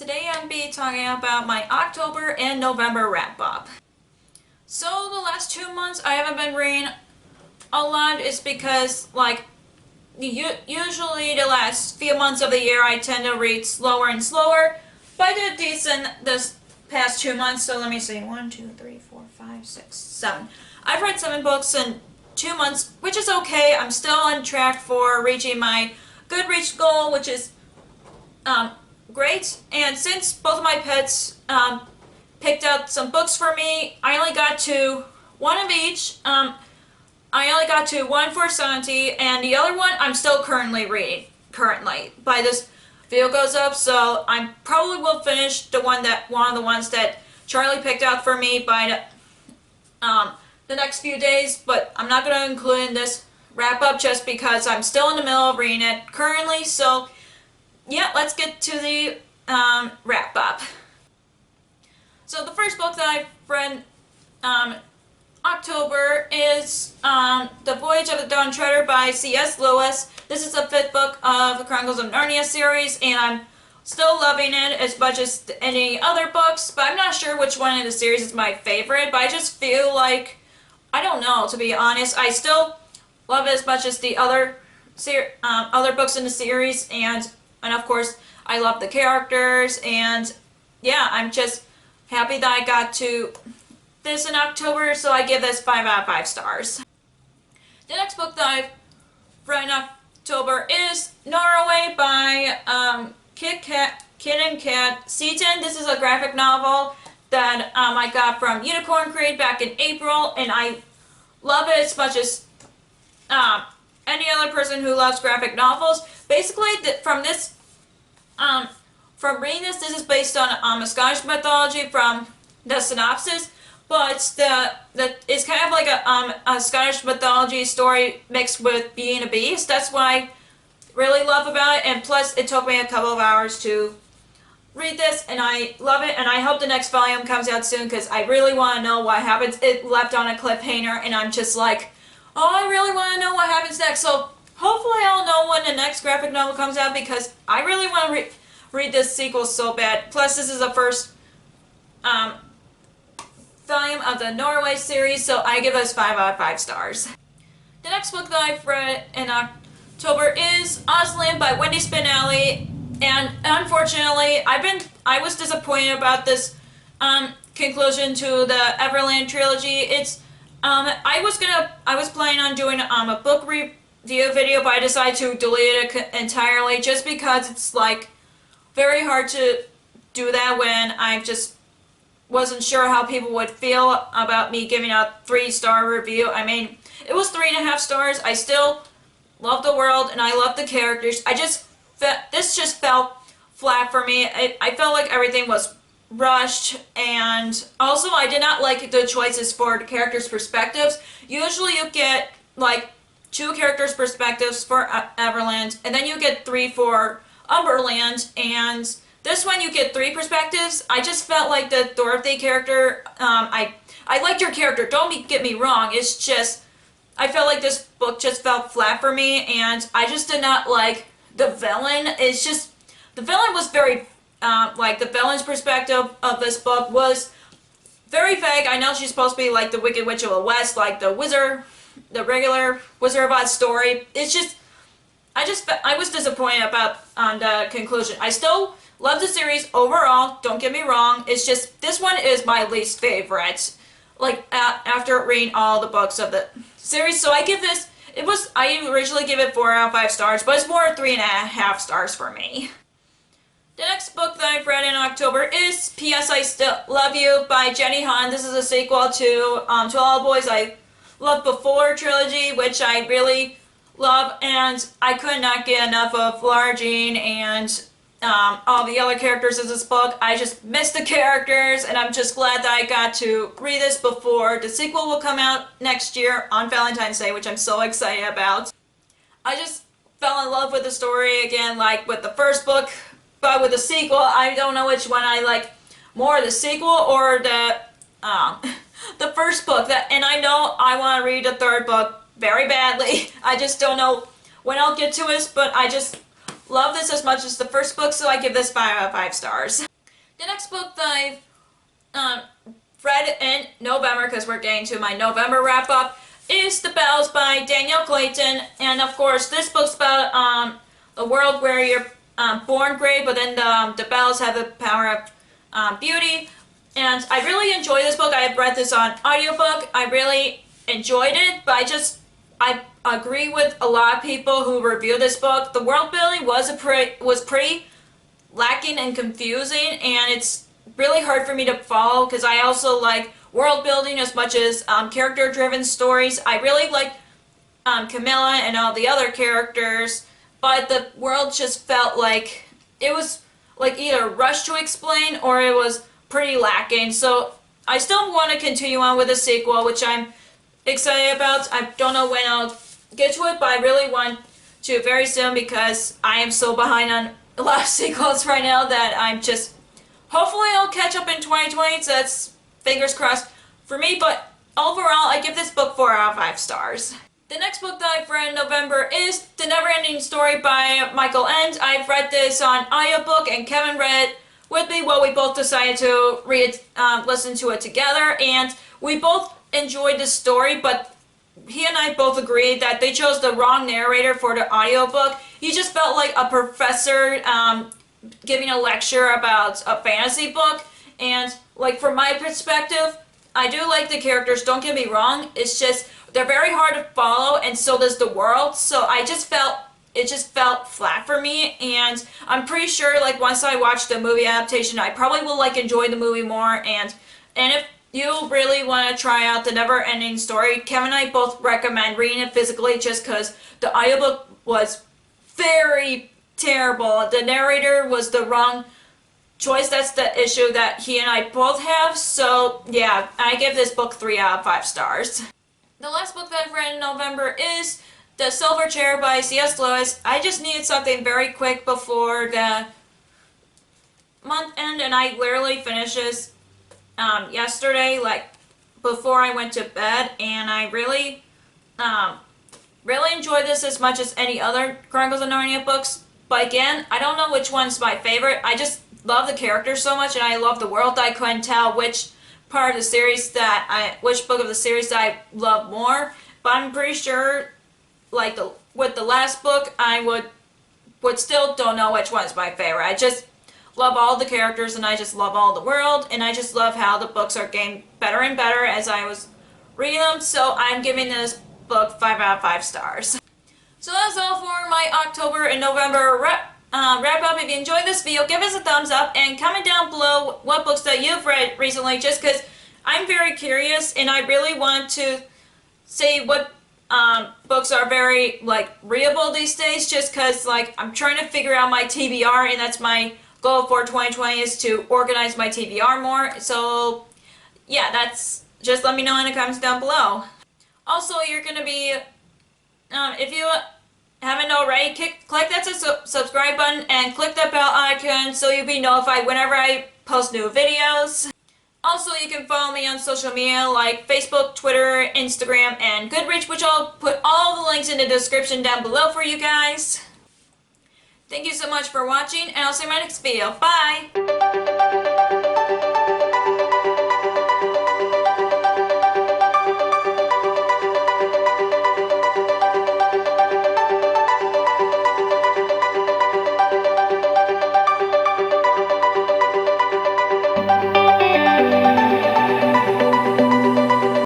Today I'll be talking about my October and November wrap-up. So the last 2 months I haven't been reading a lot is because usually the last few months of the year I tend to read slower and slower, but I did decent this past 2 months. So let me see, 1, 2, 3, 4, 5, 6, 7. I've read 7 books in 2 months, which is okay. I'm still on track for reaching my Goodreads goal, which is great. And since both of my pets picked out some books for me, I only got to one of each. I only got to one for Santi, and the other one I'm still currently reading. By this video goes up, so I probably will finish one of the ones that Charlie picked out for me by the next few days. But I'm not going to include in this wrap up just because I'm still in the middle of reading it currently. So yeah, let's get to the wrap up. So the first book that I've read October is The Voyage of the Dawn Treader by C.S. Lewis. This is the 5th book of the Chronicles of Narnia series, and I'm still loving it as much as any other books, but I'm not sure which one in the series is my favorite. But I just feel like, I don't know, to be honest. I still love it as much as the other books in the series, and of course I love the characters, and yeah, I'm just happy that I got to this in October, so I give this 5 out of 5 stars. The next book that I've read in October is Norway by Kit and Kat Seaton. This is a graphic novel that I got from Unicorn Creed back in April, and I love it as much as any other person who loves graphic novels. Basically, from reading this is based on a Scottish mythology from the synopsis, but it's kind of like a Scottish mythology story mixed with Being a Beast. That's what I really love about it, and plus it took me a couple of hours to read this, and I love it, and I hope the next volume comes out soon because I really want to know what happens. It left on a cliffhanger, and I'm just like, oh, I really want to know what happens next. So hopefully I'll know when the next graphic novel comes out because I really want to read this sequel so bad. Plus this is the first volume of the Norway series, so I give us 5 out of 5 stars. The next book that I've read in October is Auslan by Wendy Spinelli, and unfortunately I was disappointed about this conclusion to the Everland trilogy. It's I was planning on doing a book review video, but I decided to delete it entirely just because it's like very hard to do that when I just wasn't sure how people would feel about me giving a 3-star review. I mean, it was 3.5 stars. I still love the world and I love the characters. This just felt flat for me. I felt like everything was rushed, and also I did not like the choices for the characters' perspectives. Usually you get like 2 characters' perspectives for Everland, and then you get 3 for Umberland, and this one you get 3 perspectives. I just felt like the Dorothy character, I liked her character, don't get me wrong, it's just, I felt like this book just felt flat for me, and I just did not like the villain. It's just, the villain was very, the villain's perspective of this book was very vague. I know she's supposed to be like the Wicked Witch of the West, like the wizard, the regular Wizard of Oz story. It's just, I was disappointed about the conclusion. I still love the series overall, don't get me wrong. It's just, this one is my least favorite, like after reading all the books of the series. So I give this, I originally gave it 4 out of 5 stars, but it's more 3.5 stars for me. The next book that I've read in October is P.S. I Still Love You by Jenny Han. This is a sequel to All the Boys I Loved Before trilogy, which I really love, and I could not get enough of Lara Jean and all the other characters in this book. I just miss the characters, and I'm just glad that I got to read this before the sequel will come out next year on Valentine's Day, which I'm so excited about. I just fell in love with the story again, like with the first book. But with the sequel, I don't know which one I like more, the sequel or the first book. And I know I want to read the 3rd book very badly. I just don't know when I'll get to it, but I just love this as much as the first book, so I give this 5 out of 5 stars. The next book that I've read in November, because we're getting to my November wrap-up, is The Bells by Danielle Clayton. And of course, this book's about a world where you're born gray, but then the bells have the power of beauty. And I really enjoyed this book. I have read this on audiobook. I really enjoyed it, but I agree with a lot of people who review this book. The world building was pretty lacking and confusing, and it's really hard for me to follow because I also like world building as much as character driven stories. I really like Camilla and all the other characters, but the world just felt like it was like either rushed to explain or it was pretty lacking. So I still want to continue on with the sequel, which I'm excited about. I don't know when I'll get to it, but I really want to very soon because I am so behind on a lot of sequels right now that I'm just, hopefully I'll catch up in 2020, so that's fingers crossed for me. But overall, I give this book 4 out of 5 stars. The next book that I've read in November is The Neverending Story by Michael End. I've read this on audiobook and Kevin read it with me. Well, we both decided to listen to it together, and we both enjoyed the story, but he and I both agreed that they chose the wrong narrator for the audiobook. He just felt like a professor giving a lecture about a fantasy book, and like from my perspective, I do like the characters, don't get me wrong, it's just they're very hard to follow, and so does the world, so it just felt flat for me. And I'm pretty sure like once I watch the movie adaptation, I probably will like enjoy the movie more. And if you really want to try out The Neverending Story, Kevin and I both recommend reading it physically just because the audiobook was very terrible. The narrator was the wrong choice. That's the issue that he and I both have. So yeah, I give this book 3 out of 5 stars. The last book that I've read in November is The Silver Chair by C.S. Lewis. I just needed something very quick before the month end, and I literally finished this yesterday, like before I went to bed, and I really enjoyed this as much as any other Chronicles of Narnia books. But again, I don't know which one's my favorite. I just love the characters so much, and I love the world. I couldn't tell which part of the series which book of the series that I love more. But I'm pretty sure, like with the last book, I would still don't know which one's my favorite. I just love all the characters, and I just love all the world, and I just love how the books are getting better and better as I was reading them. So I'm giving this book 5 out of 5 stars. So that's all for my October and November wrap up. If you enjoyed this video, give us a thumbs up and comment down below what books that you've read recently, just because I'm very curious and I really want to see what books are very like readable these days, just because like I'm trying to figure out my TBR, and that's my goal for 2020 is to organize my TBR more. So yeah, that's, just let me know in the comments down below. Also, you're gonna be if you haven't already, click that subscribe button and click that bell icon so you'll be notified whenever I post new videos. Also, you can follow me on social media like Facebook, Twitter, Instagram, and Goodreads, which I'll put all the links in the description down below for you guys. Thank you so much for watching, and I'll see you in my next video. Bye!